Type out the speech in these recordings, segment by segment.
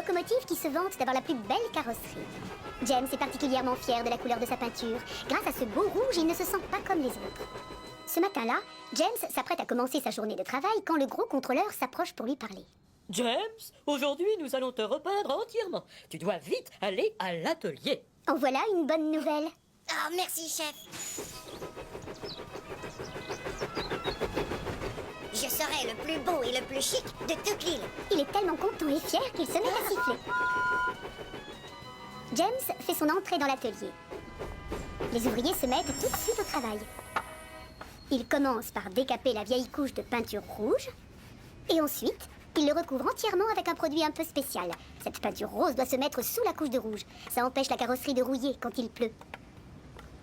locomotive qui se vante d'avoir la plus belle carrosserie. James est particulièrement fier de la couleur de sa peinture. Grâce à ce beau rouge, il ne se sent pas comme les autres. Ce matin-là, James s'apprête à commencer sa journée de travail quand le gros contrôleur s'approche pour lui parler. James, aujourd'hui nous allons te repeindre entièrement. Tu dois vite aller à l'atelier. En voilà une bonne nouvelle. Ah, merci, chef. Je serai le plus beau et le plus chic de toute l'île. Il est tellement content et fier qu'il se met à siffler. James fait son entrée dans l'atelier. Les ouvriers se mettent tout de suite au travail. Il commence par décaper la vieille couche de peinture rouge. Et ensuite, il le recouvre entièrement avec un produit un peu spécial. Cette peinture rose doit se mettre sous la couche de rouge. Ça empêche la carrosserie de rouiller quand il pleut.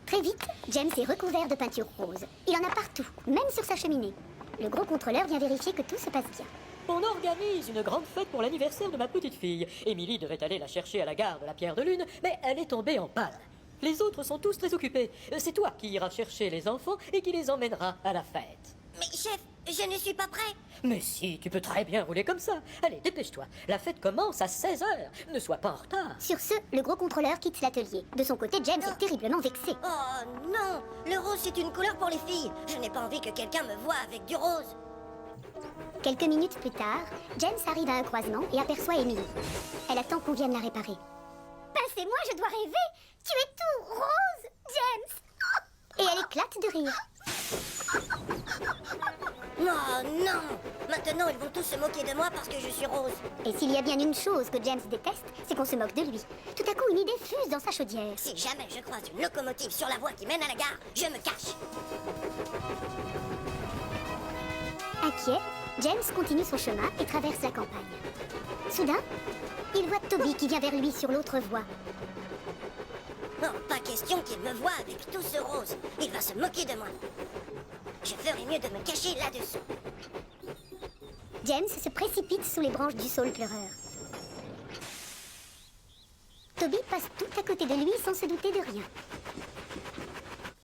Très vite, James est recouvert de peinture rose. Il en a partout, même sur sa cheminée. Le gros contrôleur vient vérifier que tout se passe bien. On organise une grande fête pour l'anniversaire de ma petite fille. Émilie devait aller la chercher à la gare de la Pierre de Lune, mais elle est tombée en panne. Les autres sont tous très occupés. C'est toi qui iras chercher les enfants et qui les emmèneras à la fête. Mais chef, je ne suis pas prêt. Mais si, tu peux très bien rouler comme ça. Allez, dépêche-toi. La fête commence à 16h. Ne sois pas en retard. Sur ce, le gros contrôleur quitte l'atelier. De son côté, James est terriblement vexé. Oh non, le rose c'est une couleur pour les filles. Je n'ai pas envie que quelqu'un me voie avec du rose. Quelques minutes plus tard, James arrive à un croisement et aperçoit Emily. Elle attend qu'on vienne la réparer. Passez-moi, je dois rêver. Tu es tout rose, James. Et elle éclate de rire. Oh non, maintenant ils vont tous se moquer de moi parce que je suis rose. Et s'il y a bien une chose que James déteste, c'est qu'on se moque de lui. Tout à coup, une idée fuse dans sa chaudière. Si jamais je croise une locomotive sur la voie qui mène à la gare, je me cache. Inquiet, James continue son chemin et traverse la campagne. Soudain, il voit Toby qui vient vers lui sur l'autre voie. Oh, pas question qu'il me voie avec tout ce rose. Il va se moquer de moi. Je ferais mieux de me cacher là-dessous. James se précipite sous les branches du saule pleureur. Toby passe tout à côté de lui sans se douter de rien.